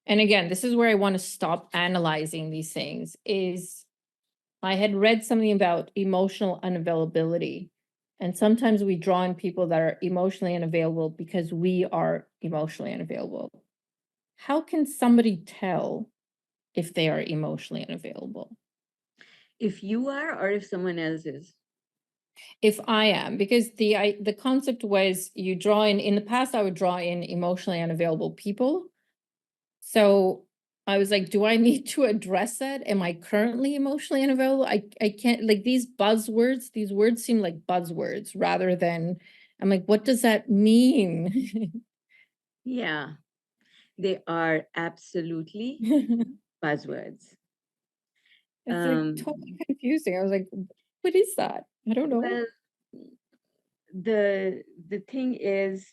And again, this is where I want to stop analyzing these things, is I had read something about emotional unavailability. And sometimes we draw in people that are emotionally unavailable because we are emotionally unavailable. How can somebody tell if they are emotionally unavailable? If you are, or if someone else is. If I am, because the concept was you draw in the past, I would draw in emotionally unavailable people. So I was like, do I need to address that? Am I currently emotionally unavailable? I can't, like, these words seem like buzzwords rather than, I'm like, what does that mean? Yeah, they are absolutely It's buzzwords. like totally Um, confusing. I was like, what is that? I don't know. well, the thing is,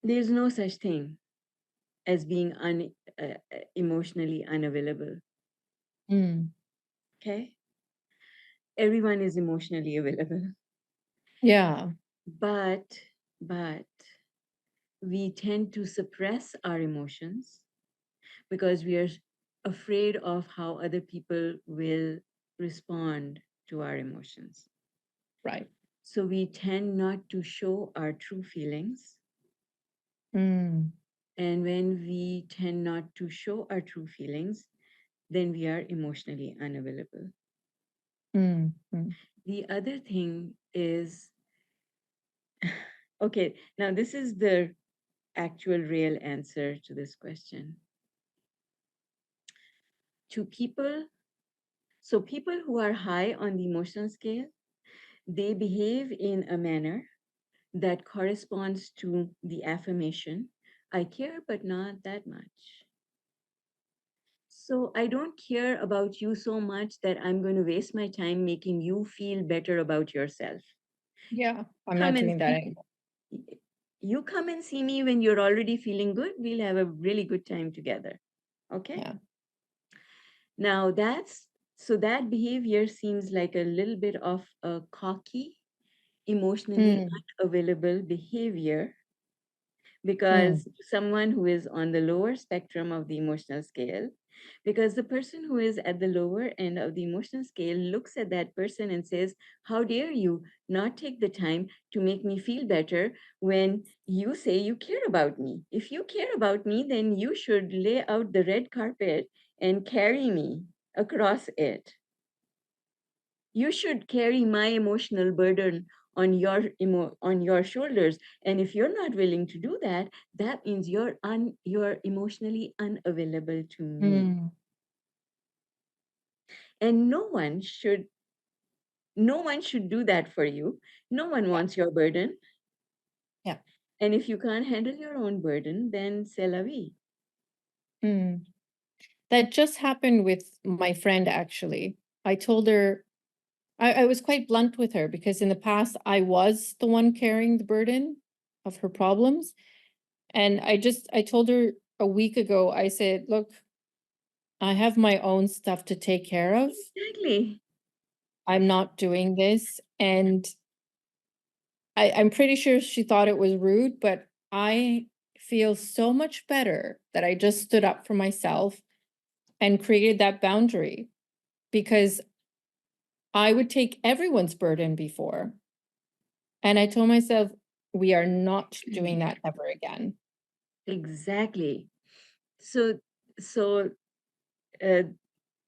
there's no such thing as being emotionally unavailable. Mm, Okay, everyone is emotionally available, yeah, but but we tend to suppress our emotions because we are afraid of how other people will respond to our emotions. right. So we tend not to show our true feelings. Mm, And when we tend not to show our true feelings, then we are emotionally unavailable. mm. The other thing is, okay, now this is the actual real answer to this question. To people, so people who are high on the emotional scale, they behave in a manner that corresponds to the affirmation, I care, but not that much. So I don't care about you so much that I'm going to waste my time making you feel better about yourself. Yeah, I'm Come not and doing that see anymore. you come and see me when you're already feeling good. We'll have a really good time together. Okay? Yeah. Now that's so that behavior seems like a little bit of a cocky, emotionally Mm, unavailable behavior mm, because someone who is on the lower spectrum of the emotional scale, because the person who is at the lower end of the emotional scale looks at that person and says, how dare you not take the time to make me feel better when you say you care about me? If you care about me, then you should lay out the red carpet and carry me across it. You should carry my emotional burden on on your shoulders, and if you're not willing to do that, that means you're emotionally unavailable to me. mm. And no one should do that for you. No one Yeah, wants your burden, yeah. and if you can't handle your own burden, then c'est la vie. Mm. That just happened with my friend, actually. I told her, I was quite blunt with her because in the past I was the one carrying the burden of her problems. And I told her a week ago, I said, look, I have my own stuff to take care of. Exactly. I'm not doing this. And I'm pretty sure she thought it was rude, but I feel so much better that I just stood up for myself and created that boundary, because I would take everyone's burden before. And I told myself, we are not doing that ever again. Exactly. So so uh,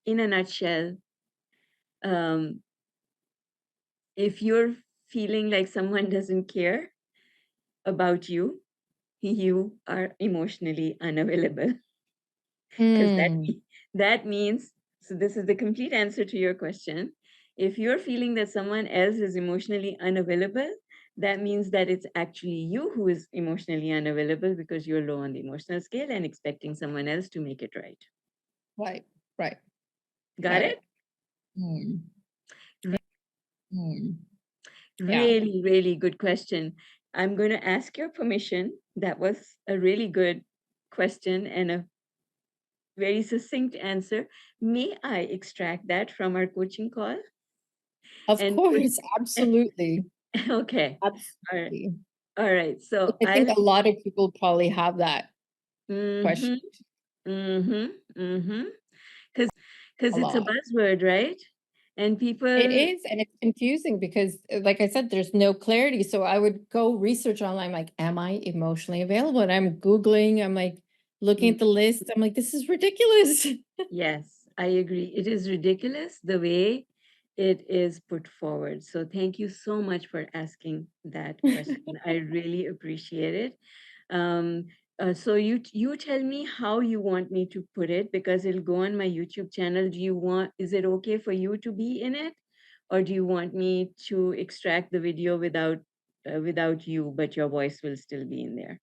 in a nutshell, um, if you're feeling like someone doesn't care about you, you are emotionally unavailable. Because Mm, that means, so this is the complete answer to your question. If you're feeling that someone else is emotionally unavailable, that means that it's actually you who is emotionally unavailable because you're low on the emotional scale and expecting someone else to make it right. right, right. Got Got it? it. Mm, yeah. Mm, yeah. Really, really good question. I'm going to ask your permission. That was a really good question and a very succinct answer. May I extract that from our coaching call Of and put course, absolutely. okay. All right. Absolutely. All right. So I think I'll. a lot of people probably have that question Mm-hmm. Mm-hmm. Mm-hmm. Because a it's a lot. buzzword, right? And It people, is, and it's confusing because, like I said, there's no clarity. So I would go research online, like, am I emotionally available? And I'm Googling, I'm like looking mm, at the list. I'm like, this is ridiculous. yes, I agree. It is ridiculous the way it is put forward. So thank you so much for asking that question. I really appreciate it. Um, so you tell me how you want me to put it because it'll go on my YouTube channel. Do you want? Is it okay for you to be in it, or do you want me to extract the video without without you, but your voice will still be in there?